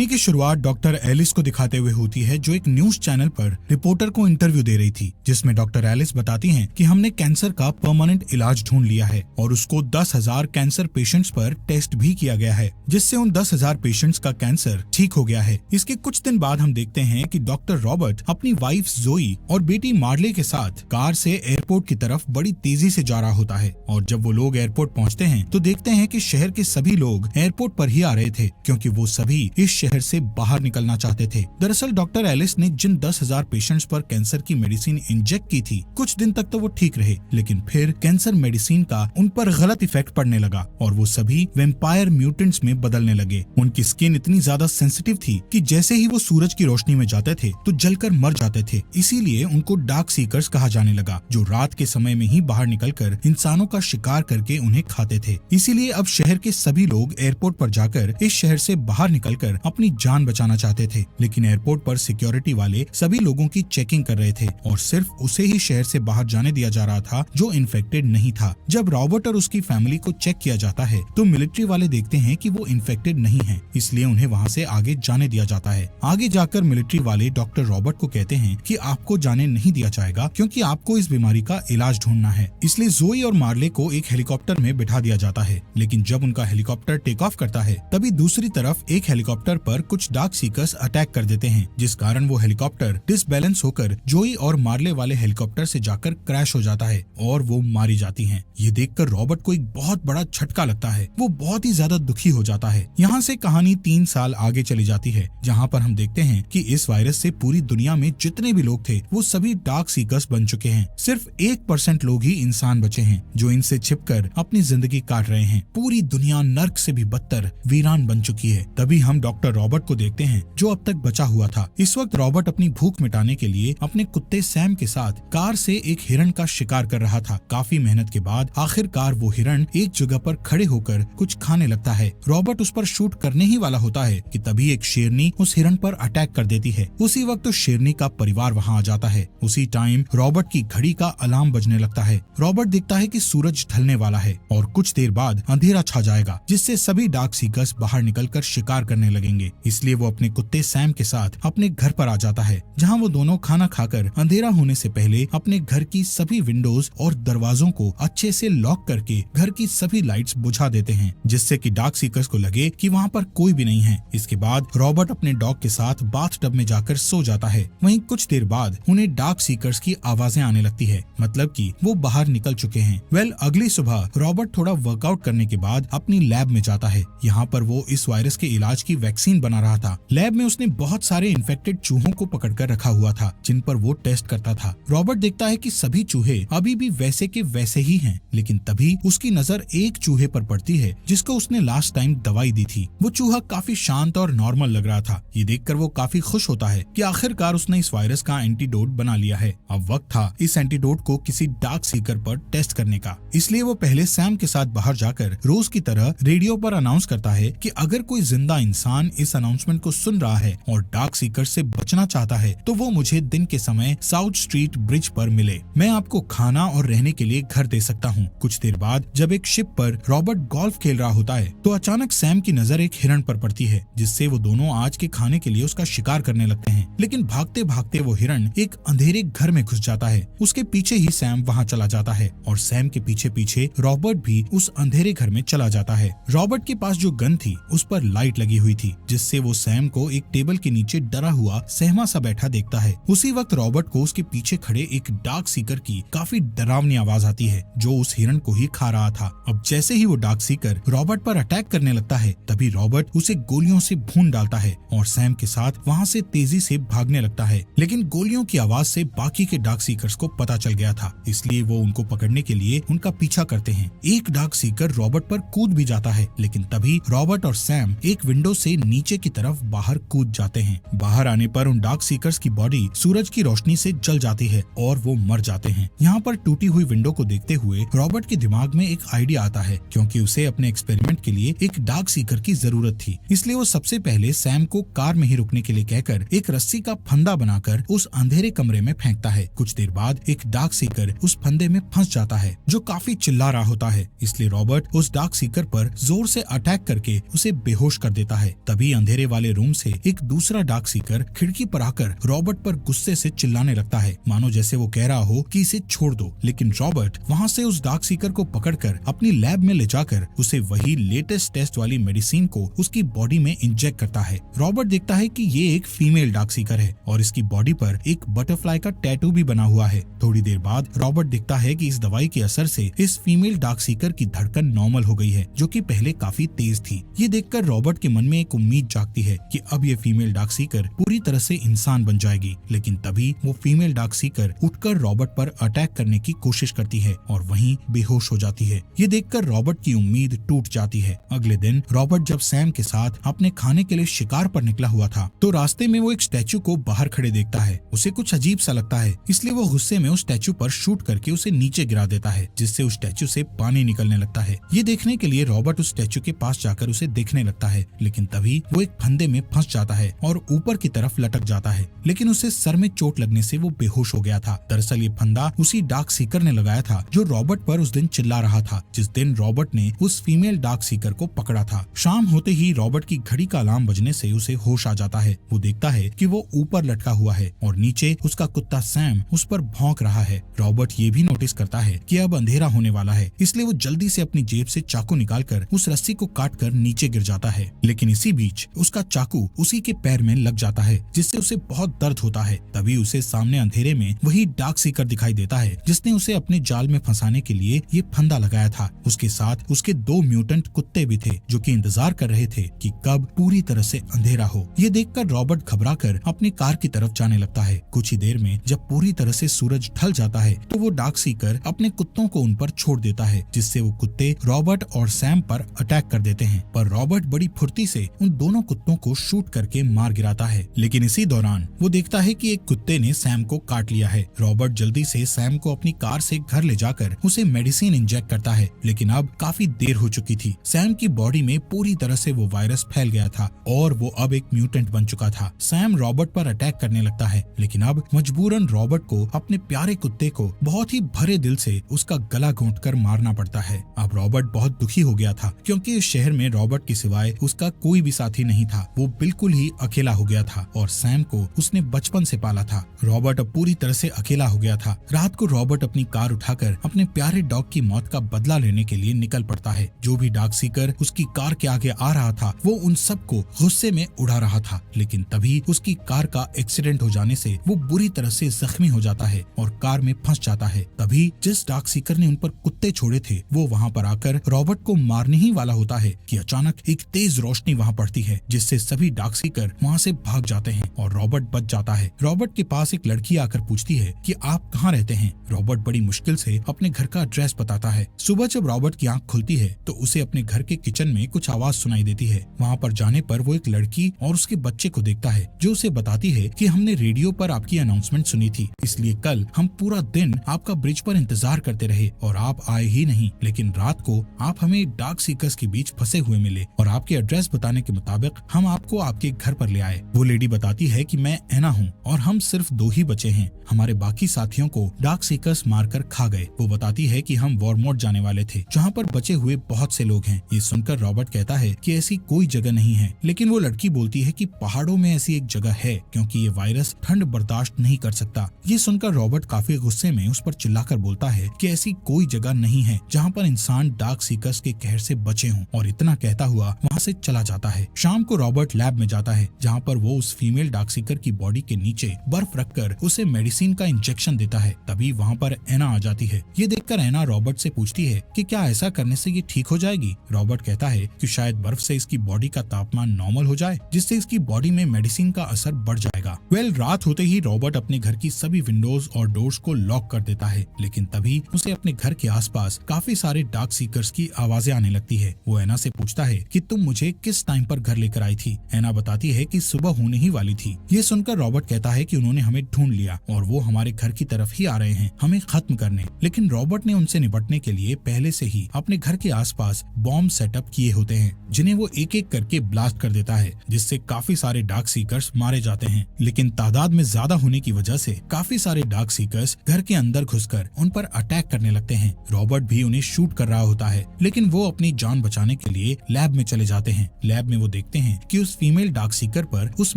कहानी की शुरुआत डॉक्टर एलिस को दिखाते हुए होती है, जो एक न्यूज चैनल पर रिपोर्टर को इंटरव्यू दे रही थी, जिसमें डॉक्टर एलिस बताती हैं कि हमने कैंसर का परमानेंट इलाज ढूंढ लिया है और उसको 10,000 कैंसर पेशेंट्स पर टेस्ट भी किया गया है, जिससे उन 10,000 पेशेंट्स का कैंसर ठीक हो गया है। इसके कुछ दिन बाद हम देखते हैं कि डॉक्टर रॉबर्ट अपनी वाइफ जोई और बेटी मार्ले के साथ कार से एयरपोर्ट की तरफ बड़ी तेजी से जा रहा होता है। और जब वो लोग एयरपोर्ट पहुंचते हैं तो देखते हैं कि शहर के सभी लोग एयरपोर्ट पर ही आ रहे थे, क्योंकि वो सभी इस शहर से बाहर निकलना चाहते थे। दरअसल डॉक्टर एलिस ने जिन 10,000 पेशेंट्स पर कैंसर की मेडिसिन इंजेक्ट की थी, कुछ दिन तक तो वो ठीक रहे, लेकिन फिर कैंसर मेडिसिन का उन पर गलत इफेक्ट पड़ने लगा और वो सभी वेम्पायर म्यूटेंट्स में बदलने लगे। उनकी स्किन इतनी ज्यादा सेंसिटिव थी कि जैसे ही वो सूरज की रोशनी में जाते थे तो जलकर मर जाते थे। इसीलिए उनको डार्क सीकर्स कहा जाने लगा, जो रात के समय में ही बाहर निकलकर इंसानों का शिकार करके उन्हें खाते थे। इसीलिए अब शहर के सभी लोग एयरपोर्ट पर जाकर इस शहर से बाहर निकलकर अपनी जान बचाना चाहते थे, लेकिन एयरपोर्ट पर सिक्योरिटी वाले सभी लोगों की चेकिंग कर रहे थे और सिर्फ उसे ही शहर से बाहर जाने दिया जा रहा था जो इन्फेक्टेड नहीं था। जब रॉबर्ट और उसकी फैमिली को चेक किया जाता है तो मिलिट्री वाले देखते हैं कि वो इन्फेक्टेड नहीं है, इसलिए उन्हें वहाँ से आगे जाने दिया जाता है। आगे जाकर मिलिट्री वाले डॉक्टर रॉबर्ट को कहते हैं कि आपको जाने नहीं दिया जाएगा, क्योंकि आपको इस बीमारी का इलाज ढूंढना है। इसलिए जोई और मार्ले को एक हेलीकॉप्टर में बिठा दिया जाता है, लेकिन जब उनका हेलीकॉप्टर टेक ऑफ करता है तभी दूसरी तरफ एक हेलीकॉप्टर पर कुछ डार्क सीकर्स अटैक कर देते हैं, जिस कारण वो हेलीकॉप्टर डिसबैलेंस होकर जोई और मार्ले वाले हेलीकॉप्टर से जाकर क्रैश हो जाता है और वो मारी जाती हैं। ये देखकर रॉबर्ट को एक बहुत बड़ा झटका लगता है, वो बहुत ही ज्यादा दुखी हो जाता है। यहाँ से कहानी 3 साल आगे चली जाती है, जहाँ पर हम देखते हैं कि इस वायरस से पूरी दुनिया में जितने भी लोग थे वो सभी डार्क सीकर्स बन चुके हैं। सिर्फ 1% लोग ही इंसान बचे हैं जो इनसे छिपकर अपनी जिंदगी काट रहे हैं। पूरी दुनिया नर्क से भी बदतर वीरान बन चुकी है। तभी हम डॉक्टर रॉबर्ट को देखते हैं जो अब तक बचा हुआ था। इस वक्त रॉबर्ट अपनी भूख मिटाने के लिए अपने कुत्ते सैम के साथ कार से एक हिरण का शिकार कर रहा था। काफी मेहनत के बाद आखिरकार वो हिरण एक जगह पर खड़े होकर कुछ खाने लगता है। रॉबर्ट उस पर शूट करने ही वाला होता है कि तभी एक शेरनी उस हिरण पर अटैक कर देती है। उसी वक्त उस शेरनी का परिवार वहाँ आ जाता है। उसी टाइम रॉबर्ट की घड़ी का अलार्म बजने लगता है। रॉबर्ट देखता है कि सूरज ढलने वाला है और कुछ देर बाद अंधेरा छा जाएगा, जिससे सभी डार्क सीकर्स बाहर निकलकर शिकार करने लगेंगे। इसलिए वो अपने कुत्ते सैम के साथ अपने घर पर आ जाता है, जहाँ वो दोनों खाना खाकर अंधेरा होने से पहले अपने घर की सभी विंडोज और दरवाजों को अच्छे से लॉक करके घर की सभी लाइट्स बुझा देते हैं, जिससे कि डार्क सीकर्स को लगे कि वहाँ पर कोई भी नहीं है। इसके बाद रॉबर्ट अपने डॉग के साथ बाथटब में जाकर सो जाता है। वहीं कुछ देर बाद उन्हें डार्क सीकर्स की आवाजें आने लगती है, मतलब कि वो बाहर निकल चुके हैं। अगली सुबह रॉबर्ट थोड़ा वर्कआउट करने के बाद अपनी लैब में जाता है। यहाँ पर वो इस वायरस के इलाज की वैक्सीन बना रहा था। लैब में उसने बहुत सारे इन्फेक्टेड चूहों को पकड़कर रखा हुआ था, जिन पर वो टेस्ट करता था। रॉबर्ट देखता है कि सभी चूहे अभी भी वैसे के वैसे ही हैं, लेकिन तभी उसकी नजर एक चूहे पर पड़ती है जिसको उसने लास्ट टाइम दवाई दी थी। वो चूहा काफी शांत और नॉर्मल लग रहा था। ये देखकर वो काफी खुश होता है कि आखिरकार उसने इस वायरस का एंटीडोट बना लिया है। अब वक्त था इस एंटीडोट को किसी डार्क सीकर पर टेस्ट करने का। इसलिए वो पहले सैम के साथ बाहर जाकर रोज की तरह रेडियो पर अनाउंस करता है कि अगर कोई जिंदा इंसान इस अनाउंसमेंट को सुन रहा है और डार्क सीकर से बचना चाहता है तो वो मुझे दिन के समय साउथ स्ट्रीट ब्रिज पर मिले। मैं आपको खाना और रहने के लिए घर दे सकता हूँ। कुछ देर बाद जब एक शिप पर रॉबर्ट गोल्फ खेल रहा होता है तो अचानक सैम की नजर एक हिरण पर पड़ती है, जिससे वो दोनों आज के खाने के लिए उसका शिकार करने लगते हैं। लेकिन भागते भागते वो हिरण एक अंधेरे घर में घुस जाता है। उसके पीछे ही सैम वहाँ चला जाता है और सैम के पीछे पीछे रॉबर्ट भी उस अंधेरे घर में चला जाता है। रॉबर्ट के पास जो गन थी उस पर लाइट लगी हुई थी, जिससे वो सैम को एक टेबल के नीचे डरा हुआ सहमा सा बैठा देखता है। उसी वक्त रॉबर्ट को उसके पीछे खड़े एक डार्क सीकर की काफी डरावनी आवाज आती है, जो उस हिरण को ही खा रहा था। अब जैसे ही वो डार्क सीकर रॉबर्ट पर अटैक करने लगता है, तभी रॉबर्ट उसे गोलियों से भून डालता है और सैम के साथ वहाँ से तेजी से भागने लगता है। लेकिन गोलियों की आवाज से बाकी के डार्क सीकर्स को पता चल गया था, इसलिए वो उनको पकड़ने के लिए उनका पीछा करते हैं। एक डार्क सीकर रॉबर्ट पर कूद भी जाता है, लेकिन तभी रॉबर्ट और सैम एक विंडो से नीचे की तरफ बाहर कूद जाते हैं। बाहर आने पर उन डार्क सीकर्स की बॉडी सूरज की रोशनी से जल जाती है और वो मर जाते हैं। यहाँ पर टूटी हुई विंडो को देखते हुए रॉबर्ट के दिमाग में एक आइडिया आता है, क्योंकि उसे अपने एक्सपेरिमेंट के लिए एक डार्क सीकर की जरूरत थी। इसलिए वो सबसे पहले सैम को कार में ही रुकने के लिए कहकर एक रस्सी का फंदा बनाकर उस अंधेरे कमरे में फेंकता है। कुछ देर बाद एक डार्क सीकर उस फंदे में फंस जाता है, जो काफी चिल्ला रहा होता है। इसलिए रॉबर्ट उस डार्क सीकर पर जोर से अटैक करके उसे बेहोश कर देता है। तभी तभी अंधेरे वाले रूम से एक दूसरा डार्क सीकर खिड़की पर आकर रॉबर्ट पर गुस्से से चिल्लाने लगता है, मानो जैसे वो कह रहा हो कि इसे छोड़ दो। लेकिन रॉबर्ट वहाँ से उस डार्क सीकर को पकड़कर अपनी लैब में ले जाकर उसे वही लेटेस्ट टेस्ट वाली मेडिसिन को उसकी बॉडी में इंजेक्ट करता है। रॉबर्ट देखता है कि ये एक फीमेल डार्क सीकर है और इसकी बॉडी पर एक बटरफ्लाई का टैटू भी बना हुआ है। थोड़ी देर बाद रॉबर्ट देखता है कि इस दवाई के असर से इस फीमेल डार्क सीकर की धड़कन नॉर्मल हो गई है, जो कि पहले काफी तेज थी। ये देखकर रॉबर्ट के मन में एक उम्मीद जागती है कि अब ये फीमेल डार्क सीकर पूरी तरह से इंसान बन जाएगी। लेकिन तभी वो फीमेल डार्क सीकर उठकर रॉबर्ट पर अटैक करने की कोशिश करती है और वहीं बेहोश हो जाती है। ये देखकर रॉबर्ट की उम्मीद टूट जाती है। अगले दिन रॉबर्ट जब सैम के साथ अपने खाने के लिए शिकार पर निकला हुआ था तो रास्ते में वो एक स्टैचू को बाहर खड़े देखता है। उसे कुछ अजीब सा लगता है, इसलिए वो गुस्से में उस स्टैचू पर शूट करके उसे नीचे गिरा देता है, जिससे उस स्टैचू से पानी निकलने लगता है। ये देखने के लिए रॉबर्ट उस स्टैचू के पास जाकर उसे देखने लगता है, लेकिन तभी वो एक फंदे में फंस जाता है और ऊपर की तरफ लटक जाता है। लेकिन उसे सर में चोट लगने से वो बेहोश हो गया था। दरअसल ये फंदा उसी डार्क सीकर ने लगाया था जो रॉबर्ट पर उस दिन चिल्ला रहा था, जिस दिन रॉबर्ट ने उस फीमेल डार्क सीकर को पकड़ा था। शाम होते ही रॉबर्ट की घड़ी का अलार्म बजने से उसे होश आ जाता है। वो देखता है कि वो ऊपर लटका हुआ है और नीचे उसका कुत्ता सैम उस पर भौंक रहा है। रॉबर्ट ये भी नोटिस करता है कि अब अंधेरा होने वाला है, इसलिए वो जल्दी से अपनी जेब से चाकू निकालकर उस रस्सी को काटकर नीचे गिर जाता है। लेकिन इसी बीच उसका चाकू उसी के पैर में लग जाता है, जिससे उसे बहुत दर्द होता है। तभी उसे सामने अंधेरे में वही डार्क सीकर दिखाई देता है जिसने उसे अपने जाल में फंसाने के लिए ये फंदा लगाया था। उसके साथ उसके 2 म्यूटेंट कुत्ते भी थे जो कि इंतजार कर रहे थे कि कब पूरी तरह से अंधेरा हो। ये देखकर रॉबर्ट घबराकर अपनी कार की तरफ जाने लगता है। कुछ ही देर में जब पूरी तरह से सूरज ढल जाता है तो वो डार्क सीकर अपने कुत्तों को उन पर छोड़ देता है, जिससे वो कुत्ते रॉबर्ट और सैम पर अटैक कर देते हैं। पर रॉबर्ट बड़ी फुर्ती से उन दोनों कुत्तों को शूट करके मार गिराता है। लेकिन इसी दौरान वो देखता है कि एक कुत्ते ने सैम को काट लिया है। रॉबर्ट जल्दी से सैम को अपनी कार से घर ले जाकर उसे मेडिसिन इंजेक्ट करता है, लेकिन अब काफी देर हो चुकी थी। सैम की बॉडी में पूरी तरह से वो वायरस फैल गया था और वो अब एक म्यूटेंट बन चुका था। सैम रॉबर्ट पर अटैक करने लगता है, लेकिन अब मजबूरन रॉबर्ट को अपने प्यारे कुत्ते को बहुत ही भरे दिल से उसका गला घोंटकर मारना पड़ता है। अब रॉबर्ट बहुत दुखी हो गया था क्योंकि इस शहर में रॉबर्ट के सिवाय उसका कोई भी साथी नहीं था। वो बिल्कुल ही अकेला हो गया था और सैम को उसने बचपन से पाला था। रॉबर्ट अब पूरी तरह से अकेला हो गया था। रात को रॉबर्ट अपनी कार उठाकर अपने प्यारे डॉग की मौत का बदला लेने के लिए निकल पड़ता है। जो भी डार्क सीकर उसकी कार के आगे आ रहा था वो उन सबको गुस्से में उड़ा रहा था, लेकिन तभी उसकी कार का एक्सीडेंट हो जाने से वो बुरी तरह से जख्मी हो जाता है और कार में फंस जाता है। तभी जिस डार्क सीकर ने उन पर कुत्ते छोड़े थे वो वहाँ पर आकर रॉबर्ट को मारने ही वाला होता है कि अचानक एक तेज रोशनी वहाँ पड़ती है, जिससे सभी डार्क सीकर वहाँ से भाग जाते हैं और रॉबर्ट बच जाता है। रॉबर्ट के पास एक लड़की आकर पूछती है कि आप कहाँ रहते हैं। रॉबर्ट बड़ी मुश्किल से अपने घर का एड्रेस बताता है। सुबह जब रॉबर्ट की आंख खुलती है तो उसे अपने घर के किचन में कुछ आवाज सुनाई देती है। वहाँ पर जाने पर वो एक लड़की और उसके बच्चे को देखता है जो उसे बताती है कि हमने रेडियो पर आपकी अनाउंसमेंट सुनी थी, इसलिए कल हम पूरा दिन आपका ब्रिज पर इंतजार करते रहे और आप आए ही नहीं। लेकिन रात को आप हमें डार्क सीकर्स के बीच फंसे हुए मिले और आपके एड्रेस बताने के मुताबिक हम आपको आपके घर पर ले आए। वो लेडी बताती है कि मैं एना हूँ और हम सिर्फ 2 ही बचे हैं। हमारे बाकी साथियों को डार्क सीकर्स मारकर खा गए। वो बताती है कि हम वॉरमोट जाने वाले थे जहाँ पर बचे हुए बहुत से लोग हैं। ये सुनकर रॉबर्ट कहता है कि ऐसी कोई जगह नहीं है, लेकिन वो लड़की बोलती है कि पहाड़ों में ऐसी एक जगह है क्योंकि ये वायरस ठंड बर्दाश्त नहीं कर सकता। ये सुनकर रॉबर्ट काफी गुस्से में उस पर चिल्लाकर बोलता है कि ऐसी कोई जगह नहीं है जहाँ पर इंसान डार्क सीकर्स के कहर से बचे हों, और इतना कहता हुआ वहाँ से चला जाता है। शाम को रॉबर्ट लैब में जाता है जहाँ पर वो उस फीमेल डार्क सीकर की बॉडी के नीचे बर्फ रखकर उसे मेडिसिन का इंजेक्शन देता है। तभी वहाँ पर एना आ जाती है। ये देखकर एना रॉबर्ट से पूछती है कि क्या ऐसा करने से ये ठीक हो जाएगी। रॉबर्ट कहता है कि शायद बर्फ से इसकी बॉडी का तापमान नॉर्मल हो जाए, जिससे इसकी बॉडी में मेडिसिन का असर बढ़ जाएगा। रात होते ही रॉबर्ट अपने घर की सभी विंडोज और डोर्स को लॉक कर देता है, लेकिन तभी उसे अपने घर के आसपास काफी सारे डार्क सीकर्स की आवाजें आने लगती है। वो एना से पूछता है कि तुम मुझे किस टाइम पर घर लेकर आई थी। एना बताती है कि सुबह होने ही वाली थी। ये सुनकर रॉबर्ट कहता है कि उन्होंने हमें ढूंढ लिया और वो हमारे घर की तरफ ही आ रहे हैं हमें खत्म करने। लेकिन रॉबर्ट ने उनसे निपटने के लिए पहले से ही अपने घर के आसपास बॉम्ब सेटअप किए होते हैं, जिन्हें वो एक एक करके ब्लास्ट कर देता है, जिससे काफी सारे डार्क सीकर्स मारे जाते हैं। लेकिन तादाद में ज्यादा होने की वजह से काफी सारे डार्क सीकर्स घर के अंदर घुसकर उन पर अटैक करने लगते हैं। रॉबर्ट भी उन्हें शूट कर रहा होता है, लेकिन वो अपनी जान बचाने के लिए लैब में चले जाते हैं। लैब में वो देखते हैं कि उस फीमेल डार्क सीकर पर उस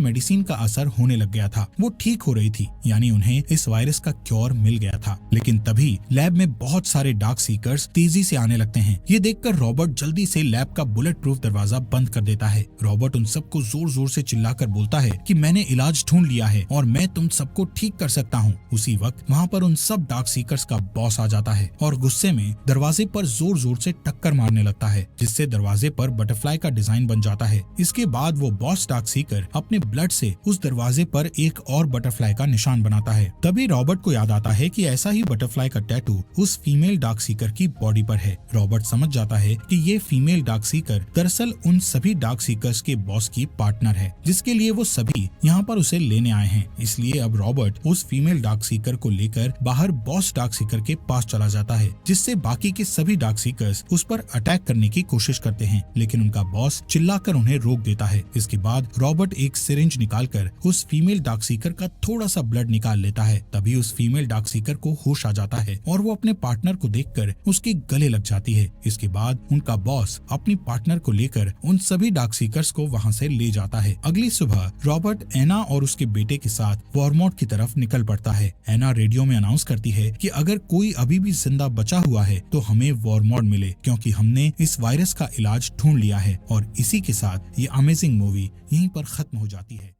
मेडिसिन का असर होने लग गया था। वो ठीक हो रही थी, यानी उन्हें इस वायरस का क्योर मिल गया था। लेकिन तभी लैब में बहुत सारे डार्क सीकर्स तेजी से आने लगते हैं। ये देखकर रॉबर्ट जल्दी से लैब का बुलेट प्रूफ दरवाजा बंद कर देता है। रॉबर्ट उन सबको जोर जोर से चिल्लाकर बोलता है कि मैंने इलाज ढूंढ लिया है और मैं तुम सबको ठीक कर सकता हूँ। उसी वक्त वहाँ पर उन सब डार्क सीकर्स का बॉस आ जाता है और गुस्से में दरवाजे पर जोर जोर से टक्कर मारने लगता है, जिससे दरवाजे पर बटरफ्लाई का डिजाइन बन जाता है। इसके बाद वो बॉस डार्क सीकर अपने ब्लड से उस दरवाजे पर एक और बटरफ्लाई का निशान बनाता है। तभी रॉबर्ट को याद आता है कि ऐसा ही बटरफ्लाई का टैटू उस फीमेल डार्क सीकर की बॉडी पर है। रॉबर्ट समझ जाता है कि ये फीमेल डार्क सीकर दरअसल उन सभी डार्क सीकर्स के बॉस की पार्टनर है, जिसके लिए वो सभी यहाँ पर उसे लेने आए हैं। इसलिए अब रॉबर्ट उस फीमेल डार्क सीकर को लेकर बाहर बॉस डार्क सीकर के पास चला जाता है, जिससे बाकी के सभी डार्क सीकर्स उस पर अटैक करने की कोशिश करते हैं, लेकिन उनका बॉस चिल्लाकर उन्हें रोक देता है। इसके बाद रॉबर्ट एक सिरिंज निकालकर उस फीमेल डार्क सीकर का थोड़ा सा ब्लड निकाल लेता है। तभी उस फीमेल डार्क सीकर को होश आ जाता है और वो अपने पार्टनर को देखकर उसके गले लग जाती है। इसके बाद उनका बॉस अपनी पार्टनर को लेकर उन सभी डार्क सीकर्स को वहाँ से ले जाता है। अगली सुबह रॉबर्ट एना और उसके बेटे के साथ वॉरमॉट की तरफ निकल पड़ता है। एना रेडियो में अनाउंस करती है कि अगर कोई अभी भी जिंदा बचा हुआ है तो हमें वॉरमॉट मिले, क्योंकि हमने इस वायरस का इलाज ढूंढ लिया है। और इसी के साथ ये अमेजिंग मूवी यहीं पर खत्म हो जाती है।